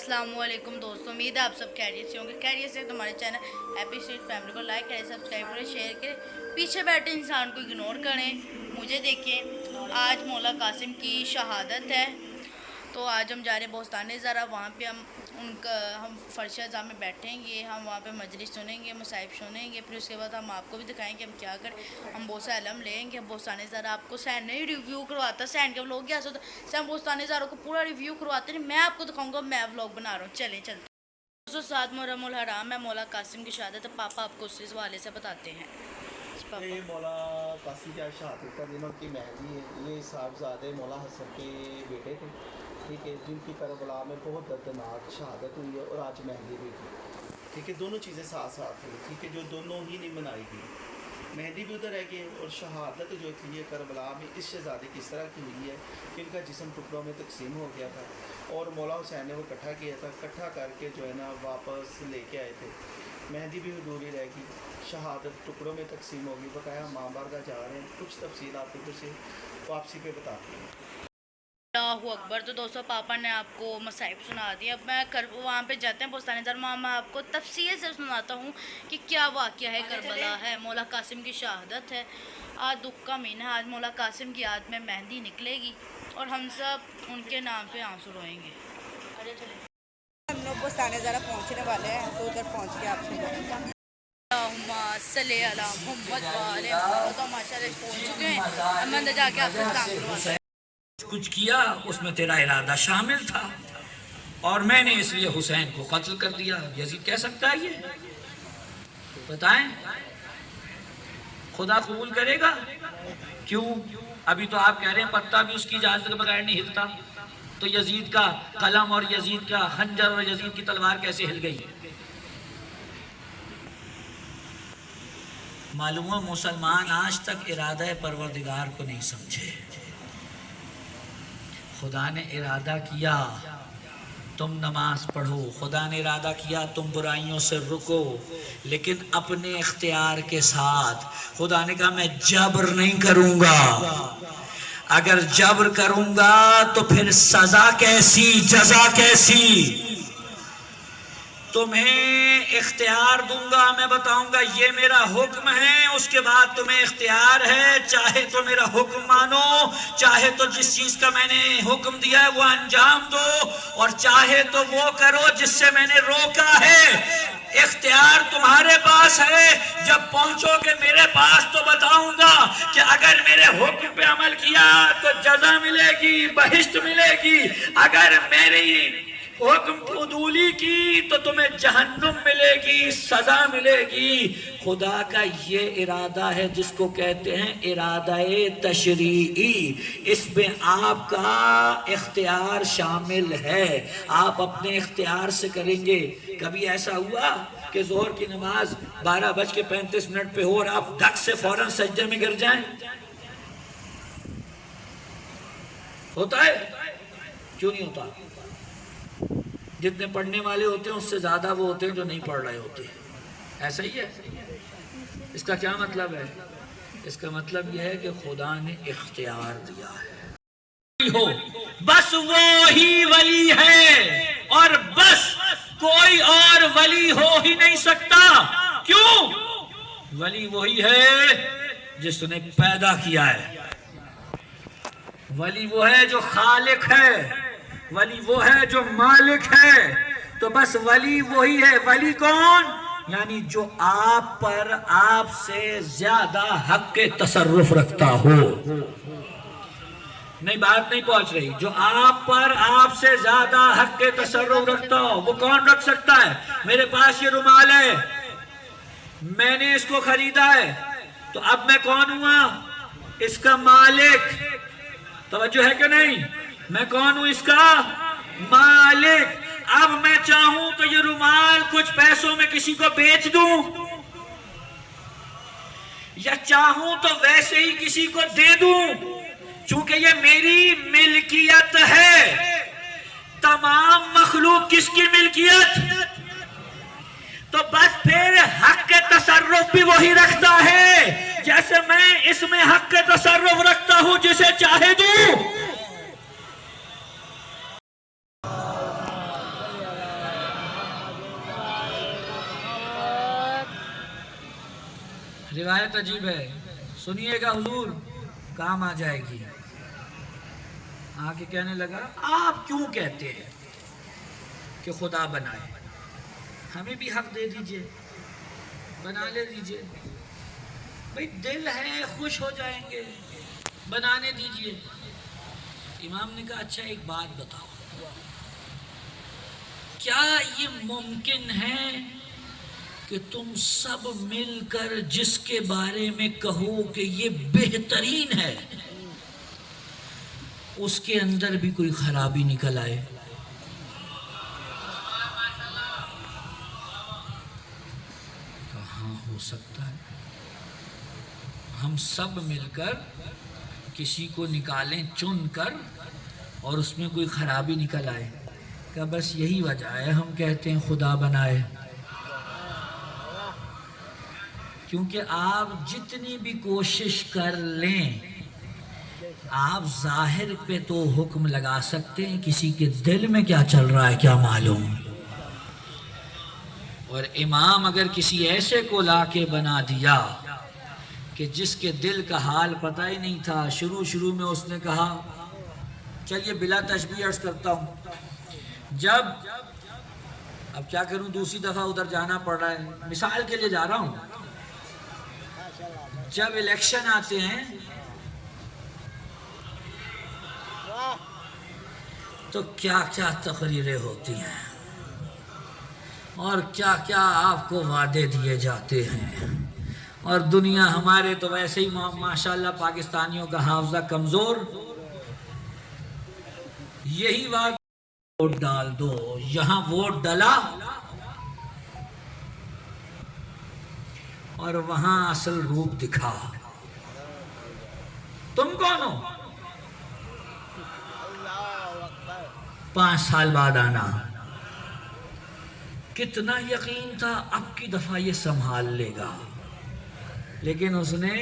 अस्सलाम वालेकुम दोस्तों, उम्मीद है आप सब खैरियत से होंगे। खैरियत से तो हमारे चैनल हैप्पी स्ट्रीट फैमिली को लाइक करें, सब्सक्राइब करें, शेयर करें, पीछे बैठे इंसान को इग्नोर करें। मुझे देखें, आज मौला कासिम की शहादत है, तो आज हम जा रहे हैं बोस्तान ज़रा। वहाँ पे हम फर्शा में बैठेंगे, हम वहाँ पे मजलिस सुनेंगे, मुसाहिब सुनेंगे। फिर उसके बाद हम आपको भी दिखाएंगे हम क्या करें। हम बोसा अलम लेंगे बोस्तान ज़रा। आपको सैन नहीं रिव्यू करवाता, सैन के व्लॉग क्या होता है, सैन बोस्तान ज़रा को पूरा रिव्यू करवाते नहीं, मैं आपको दिखाऊंगा मैं व्लॉग बना रहा हूँ। चलें चलते दोस्तों, साथ मुहर्रमुल हराम है, मौला कासिम की शहादत है। पापा आपको उस हवाले से बताते हैं। ये मौला कासिम की शहादत का दिन उनकी मेहंदी है। ये साहबजादे मौला हसन के बेटे थे, ठीक है, जिनकी करबला में बहुत दर्दनाक शहादत हुई है और आज मेहंदी भी थी, ठीक है। दोनों चीज़ें साथ साथ हुई, ठीक है, जो दोनों ही नहीं मनाई गई। मेहंदी भी उधर रह गई और शहादत जो थी ये करबला में इस शहजादे की इस तरह की हुई है कि इनका जिस्म टुकड़ों में तकसीम हो गया था और मौला हुसैन ने वो इकट्ठा किया था। इकट्ठा करके जो है ना वापस लेके आए थे। मेहंदी भी अधूरी रह गई, शहादत टुकड़ों में तकसीम होगी। बकाया माँ बारगाह जा रहे हैं, कुछ तफसील आप इधर से वापसी पे बताते हैं। अल्लाहु अकबर। तो दोस्तों, पापा ने आपको मसाइब सुना दिया। अब मैं वहाँ पे जाते हैं बोस्तान ज़रा, मैं आपको तफसील से सुनाता हूँ कि क्या वाक़या है, करबला है, मौला कासिम की शहादत है। आज दुख का महीना है, आज मौला कासिम की याद में मेहंदी निकलेगी और हम सब उनके नाम पे आंसू रोएंगे। अरे चले, हम लोग बोस्तान ज़रा पहुँचने वाले हैं, तो उधर पहुँच के आपसे सल्ले अला मुहम्मद व आले मुहम्मद। तो माशाल्लाह पहुँच चुके हैं, हम अंदर जाके आपसे सलाम करवाते हैं। कुछ किया उसमें तेरा इरादा शामिल था और मैंने इसलिए हुसैन को कत्ल कर दिया। यजीद कह सकता है ये? बताएं, खुदा कबूल करेगा? क्यों? अभी तो आप कह रहे हैं पत्ता भी उसकी इजाजत के बगैर नहीं हिलता, तो यजीद का कलम और यजीद का खंजर और यजीद की तलवार कैसे हिल गई? मालूम है मुसलमान आज तक इरादा परवरदिगार को नहीं समझे। खुदा ने इरादा किया तुम नमाज पढ़ो, खुदा ने इरादा किया तुम बुराइयों से रुको, लेकिन अपने इख्तियार के साथ। खुदा ने कहा मैं जबर नहीं करूंगा, अगर जबर करूंगा तो फिर सजा कैसी, जजा कैसी। तुम्हें इख्तियार दूंगा, मैं बताऊंगा ये मेरा हुक्म है, उसके बाद तुम्हें इख्तियार है, चाहे तो मेरा हुक्म मानो, चाहे तो जिस चीज का मैंने हुक्म दिया है वो अंजाम दो, और चाहे तो वो करो जिससे मैंने रोका है। इख्तियार तुम्हारे पास है। जब पहुंचोगे मेरे पास तो बताऊंगा कि अगर मेरे हुक्म पे अमल किया तो जजा मिलेगी, बहिश्त मिलेगी, अगर मेरी हुक्म उदूली की तो तुम्हें जहन्नुम मिलेगी, सजा मिलेगी। खुदा का ये इरादा है जिसको कहते हैं इरादा-ए तशरीई। इसमें आपका इख्तियार शामिल है, आप अपने इख्तियार से करेंगे। कभी ऐसा हुआ कि जोहर की नमाज 12:35 पे हो और आप धक से फौरन सजदे में गिर जाएं? होता है? क्यों नहीं होता? जितने पढ़ने वाले होते हैं उससे ज्यादा वो होते हैं जो नहीं पढ़ रहे होते। ऐसा ही है। इसका क्या मतलब है? इसका मतलब यह है कि खुदा ने इख्तियार दिया है। हो बस वो ही वली है और बस कोई और वली हो ही नहीं सकता। क्यों? वली वही है जिसने पैदा किया है, वली वो है जो खालिक है, वली वो है जो मालिक है। तो बस वली वही है। वली कौन? यानी जो आप पर आपसे ज्यादा हक के तसर्रुफ रखता हो। नहीं, बात नहीं पहुंच रही। जो आप पर आपसे ज्यादा हक के तसर्रुफ रखता हो वो कौन रख सकता है? मेरे पास ये रुमाल है, मैंने इसको खरीदा है, तो अब मैं कौन हुआ? इसका मालिक। तवज्जो है कि नहीं? मैं कौन हूं? इसका मालिक। अब मैं चाहूं तो ये रुमाल कुछ पैसों में किसी को बेच दूं, या चाहूं तो वैसे ही किसी को दे दूं। चूंकि ये मेरी मिल्कियत है। तमाम मखलूक किसकी मिल्कियत? तो बस फिर हक के तसर्रुफ भी वही रखता है, जैसे मैं इसमें हक के तसर्रुफ रखता हूं जिसे चाहे दूं। روایت عجیب ہے, سنیے گا حضور, کام آ جائے گی. آ کے کہنے لگا آپ کیوں کہتے ہیں کہ خدا بنائے, ہمیں بھی حق دے دیجئے, بنا لے دیجئے. بھئی دل ہے, خوش ہو جائیں گے, بنانے دیجئے. امام نے کہا اچھا ایک بات بتاؤ, کیا یہ ممکن ہے کہ تم سب مل کر جس کے بارے میں کہو کہ یہ بہترین ہے, اس کے اندر بھی کوئی خرابی نکل آئے؟ کہاں ہو سکتا ہے؟ ہم سب مل کر کسی کو نکالیں چن کر اور اس میں کوئی خرابی نکل آئے. کہ بس یہی وجہ ہے ہم کہتے ہیں خدا بنائے. کیونکہ آپ جتنی بھی کوشش کر لیں, آپ ظاہر پہ تو حکم لگا سکتے ہیں, کسی کے دل میں کیا چل رہا ہے کیا معلوم. اور امام اگر کسی ایسے کو لا کے بنا دیا کہ جس کے دل کا حال پتہ ہی نہیں تھا, شروع میں اس نے کہا, چلیے بلا تشبیہ عرض کرتا ہوں, جب اب کیا کروں دوسری دفعہ ادھر جانا پڑ رہا ہے, مثال کے لیے جا رہا ہوں, جب الیکشن آتے ہیں تو کیا کیا تقریریں ہوتی ہیں اور کیا کیا آپ کو وعدے دیے جاتے ہیں. اور دنیا ہمارے تو ویسے ہی ماشاءاللہ پاکستانیوں کا حافظہ کمزور, یہی بات ووٹ ڈال دو, یہاں ووٹ ڈلا اور وہاں اصل روپ دکھا. تم کون ہو؟ 5 سال بعد آنا. کتنا یقین تھا اب کی دفعہ یہ سنبھال لے گا, لیکن اس نے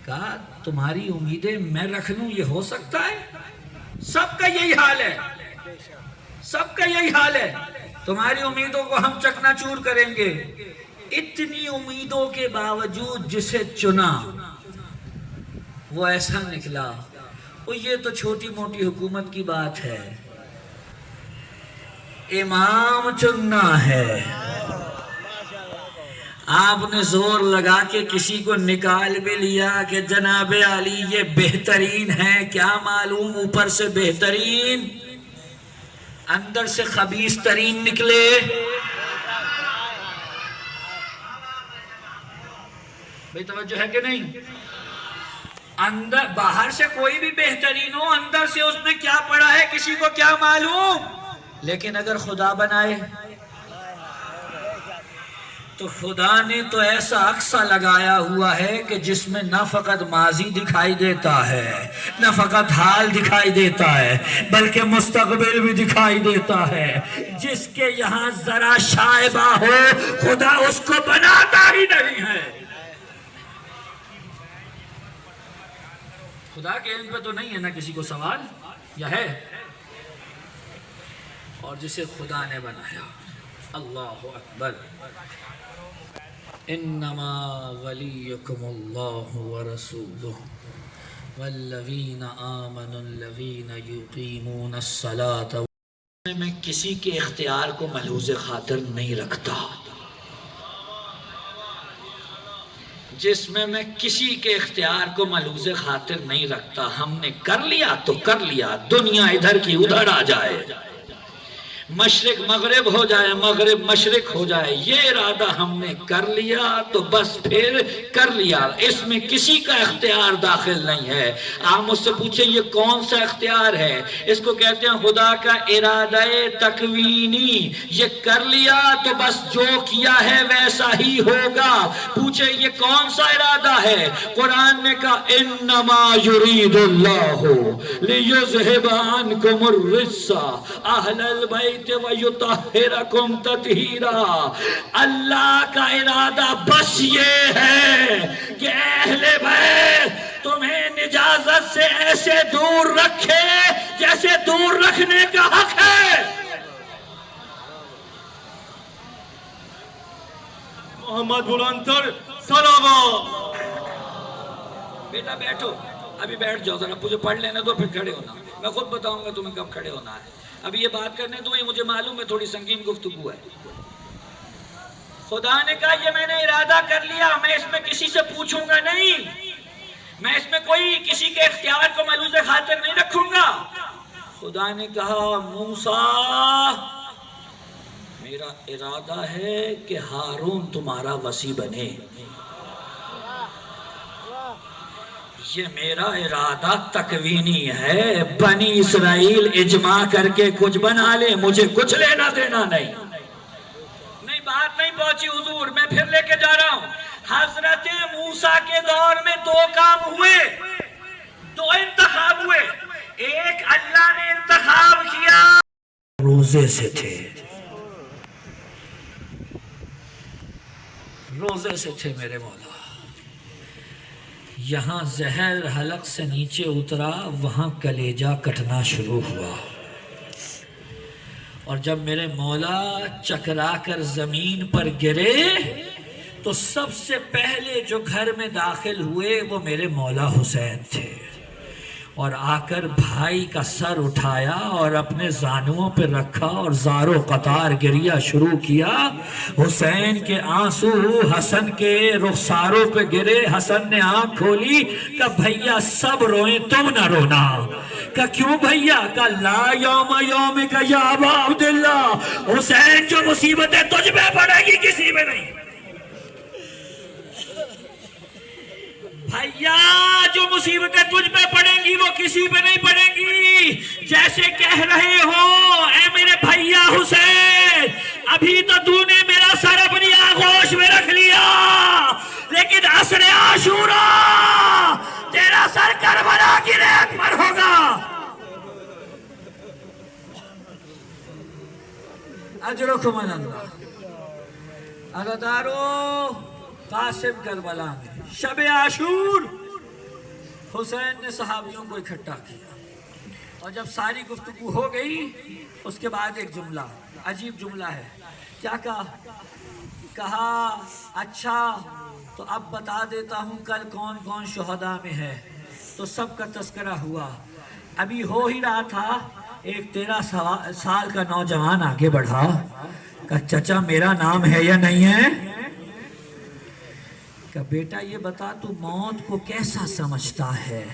کہا تمہاری امیدیں میں رکھ لوں یہ ہو سکتا ہے؟ سب کا یہی حال ہے, سب کا یہی حال ہے. تمہاری امیدوں کو ہم چکنا چور کریں گے. اتنی امیدوں کے باوجود جسے چنا وہ ایسا نکلا. وہ یہ تو چھوٹی موٹی حکومت کی بات ہے, امام چننا ہے. آپ نے زور لگا کے کسی کو نکال بھی لیا کہ جناب علی یہ بہترین ہے, کیا معلوم اوپر سے بہترین اندر سے خبیث ترین نکلے. بھئی توجہ ہے کہ نہیں؟ اندر باہر سے کوئی بھی بہترین ہو, اندر سے اس میں کیا پڑا ہے کسی کو کیا معلوم. لیکن اگر خدا بنائے تو خدا نے تو ایسا عکسہ لگایا ہوا ہے کہ جس میں نہ فقط ماضی دکھائی دیتا ہے, نہ فقط حال دکھائی دیتا ہے, بلکہ مستقبل بھی دکھائی دیتا ہے. جس کے یہاں ذرا شائبہ ہو خدا اس کو بناتا ہی نہیں ہے. خدا کے علم پہ تو نہیں ہے نا کسی کو سوال, یا ہے؟ اور جسے خدا نے بنایا, اللہ اکبر. انما ولیکم اللہ ورسولہ والذین آمنوا الذین یقیمون الصلاة. میں کسی کے اختیار کو ملحوظ خاطر نہیں رکھتا, جس میں کسی کے اختیار کو ملحوظ خاطر نہیں رکھتا. ہم نے کر لیا تو کر لیا, دنیا ادھر کی ادھر آ جائے, مشرق مغرب ہو جائے, مغرب مشرق ہو جائے, یہ ارادہ ہم نے کر لیا تو بس پھر کر لیا. اس میں کسی کا اختیار داخل نہیں ہے. آپ مجھ سے پوچھیں یہ کون سا اختیار ہے؟ اس کو کہتے ہیں خدا کا ارادہ تکوینی. یہ کر لیا تو بس جو کیا ہے ویسا ہی ہوگا. پوچھیں یہ کون سا ارادہ ہے؟ قرآن نے کہا انما یرید اللہ لیذھب عنکم الرجس اہل البیت وَيُطَهِّرَكُمْ تَطْهِيرًا. اللہ کا ارادہ بس یہ ہے کہ اہل بیت تمہیں نجازت سے ایسے دور رکھے جیسے دور رکھنے کا حق ہے. محمد بلندتر सुनो वो बेटा बैठो, अभी बैठ जाओ जरा, मुझे पढ़ लेने दो फिर खड़े होना, मैं खुद बताऊंगा तुम्हें कब खड़े होना है। अभी ये बात करने दो, ये मुझे मालूम है थोड़ी संगीन गुफ्तगू है। खुदा ने कहा ये मैंने इरादा कर लिया, मैं इसमें किसी से पूछूंगा नहीं, मैं इसमें कोई किसी के इख्तियार को मलूज़ खातिर नहीं रखूंगा। खुदा ने कहा मूसा मेरा इरादा है कि हारून तुम्हारा वसी बने, ये मेरा इरादा तकवीनी है, बनी इसराइल इजमा करके कुछ बना ले, मुझे कुछ लेना देना नहीं। नहीं बात नहीं पहुंची हुजूर, मैं फिर लेके जा रहा हूं। हजरत मूसा के दौर में दो काम हुए, दो इंतखाब हुए। एक अल्लाह ने इंतखाब किया, रोजे से थे, रोजे से थे मेरे मौला। यहाँ जहर हलक से नीचे उतरा, वहाँ कलेजा कटना शुरू हुआ, और जब मेरे मौला चकरा कर जमीन पर गिरे तो सबसे पहले जो घर में दाखिल हुए वो मेरे मौला हुसैन थे, और आकर भाई का सर उठाया और अपने जानुओं पे रखा और ज़ारो कतार गिरिया शुरू किया। हुसैन के आंसू हसन के रुखसारों पे गिरे, हसन ने आंख खोली, का भैया सब रोए तुम ना रोना। का क्यों भैया? का ला यौम यौम का या अबा अब्दुल्ला, हुसैन जो मुसीबतें तुझ पे पड़ेगी किसी में नहीं। भैया जो मुसीबतें तुझ पे पड़ेंगी वो किसी पे नहीं पड़ेंगी। जैसे कह रहे हो ऐ मेरे भैया हुसैन, अभी तो तूने मेरा सर अपनी आगोश में रख लिया, लेकिन असर आशूरा तेरा सर करबला की रेत पर होगा। अजरुकुम अल्लाह। अज़दारो कासिम करबला में शब आशूर हुसैन ने सहाबियों को इकट्ठा किया, और जब सारी गुफ्तगू हो गई उसके बाद एक जुमला, अजीब जुमला है। क्या कहा अच्छा तो अब बता देता हूँ कल कौन कौन शुहदा में है। तो सबका तस्करा हुआ। अभी हो ही रहा था, एक 13 साल का नौजवान आगे बढ़ा, कहा चचा मेरा नाम है या नहीं है? का बेटा ये बता तू मौत को कैसा समझता है?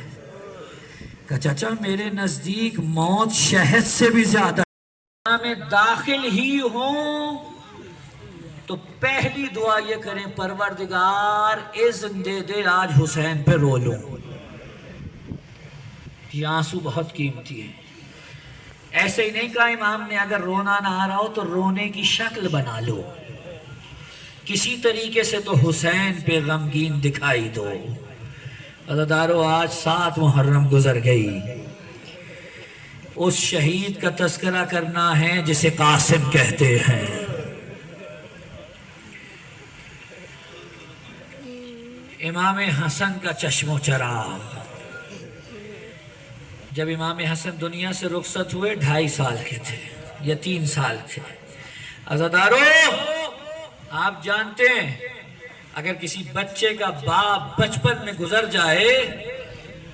का चाचा मेरे नजदीक मौत शहद से भी ज्यादा। में दाखिल ही हो तो पहली दुआ ये करें, परवरदिगार इज़्न दे दे आज हुसैन पे रो लूं। ये आंसू बहुत कीमती है। ऐसे ही नहीं कहा इमाम ने अगर रोना ना आ रहा हो तो रोने की शक्ल बना लो, किसी तरीके से तो हुसैन पे गमगीन दिखाई दो। अज़दारो आज 7 मुहर्रम गुजर गई, उस शहीद का तस्करा करना है जिसे कासिम कहते हैं। इमाम हसन का चश्मो चराग, जब इमाम हसन दुनिया से रुखसत हुए 2.5 साल के थे या 3 साल थे। अज़दारो आप जानते हैं अगर किसी बच्चे का बाप बचपन में गुजर जाए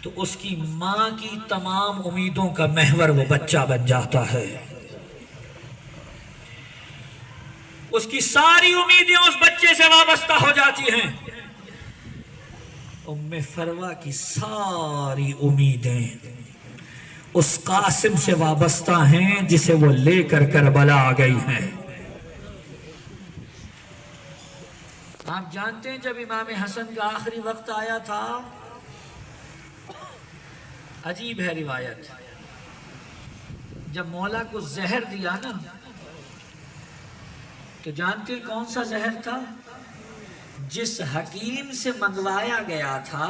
तो उसकी माँ की तमाम उम्मीदों का महवर वो बच्चा बन जाता है। उसकी सारी उम्मीदें उस बच्चे से वाबस्ता हो जाती हैं। उम्मे फरवा की सारी उम्मीदें उस कासिम से वाबस्ता हैं जिसे वो लेकर करबला आ गई हैं। आप जानते हैं जब इमाम हसन का आखिरी वक्त आया था, अजीब है रिवायत, जब मौला को जहर दिया ना तो जानते हैं कौन सा जहर था? जिस हकीम से मंगवाया गया था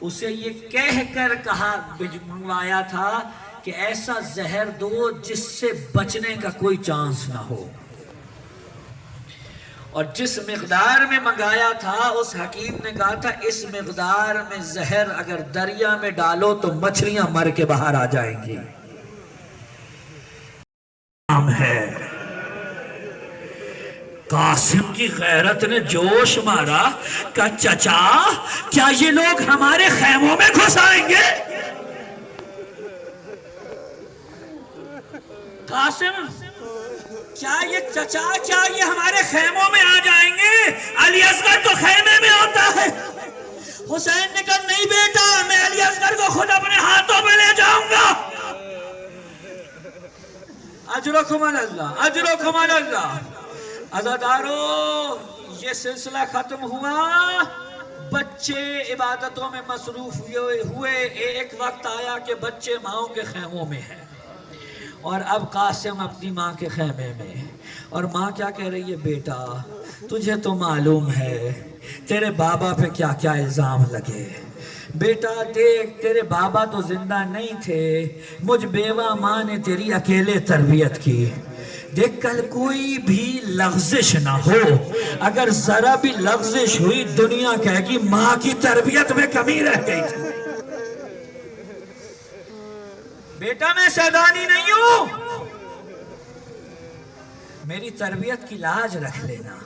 उसे ये कहकर कहा मंगवाया था कि ऐसा जहर दो जिससे बचने का कोई चांस ना हो, और जिस मिकदार में मंगाया था उस हकीम ने कहा था इस मिकदार में जहर अगर दरिया में डालो तो मछलियां मर के बाहर आ जाएंगी। नाम है कासिम की गैरत ने जोश मारा कि चचा क्या ये लोग हमारे खैमों में घुस आएंगे? कासिम क्या ये चचा क्या ये हमारे खैमों में आ जाएंगे? अली असगर तो खैमे में होता है। हुसैन ने कहा नहीं बेटा, मैं अली असगर को खुद अपने हाथों में ले जाऊंगा। अजरुकुम अल्लाह, अजरुकुम अल्लाह। अज़ादारो ये सिलसिला खत्म हुआ, बच्चे इबादतों में मसरूफ हुए। एक वक्त आया कि बच्चे माओ के खैमों में हैं और अब कासिम अपनी माँ के खैमे में, और माँ क्या कह रही है, बेटा तुझे तो मालूम है तेरे बाबा पे क्या क्या इल्ज़ाम लगे। बेटा देख तेरे बाबा तो जिंदा नहीं थे, मुझ बेवा माँ ने तेरी अकेले तरबियत की। देख कल कोई भी लफ्जिश ना हो, अगर जरा भी लफ्जिश हुई दुनिया कहेगी माँ की तरबियत में कमी रह गई थी। बेटा मैं सैदानी नहीं हूं, मेरी तरबियत की लाज रख लेना।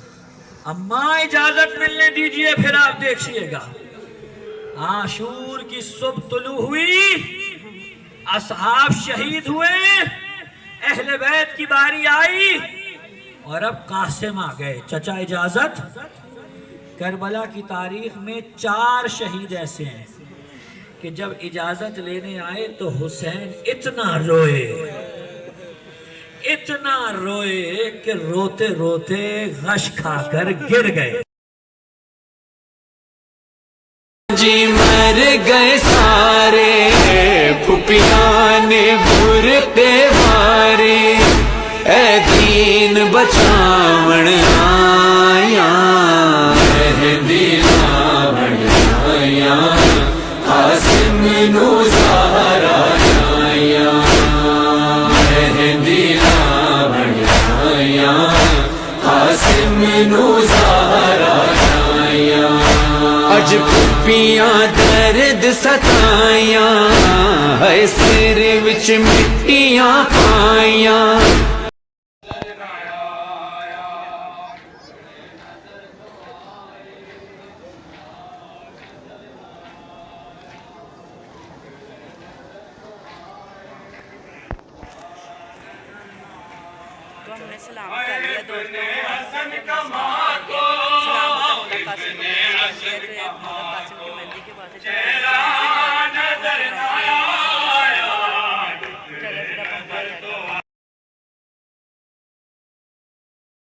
अम्मा इजाजत मिलने दीजिए, फिर आप देखिएगा। आशूर की सुबह तुलू हुई, असहाब शहीद हुए, अहले बैत की बारी आई और अब कासिम आ गए। चचा इजाजत, करबला की तारीख में 4 शहीद ऐसे हैं कि जब इजाजत लेने आए तो हुसैन इतना रोए कि रोते रोते गश खाकर गिर गए। जी मर गए सारे, फुपिया ने बुरते मारे, ए दीन बचावण आया, मेहंदी लावण आया, कासिम नू सहारा आया, मेहंदी लावण आया, कासिम नू सहारा आया। अज पुपियां दर्द सताया, है सिर विच मिट्टियां पाया। तो हमने सलाम कर लिया दोस्तों, सलाम कासिम को, तो मौला कासिम की मेहंदी के बाद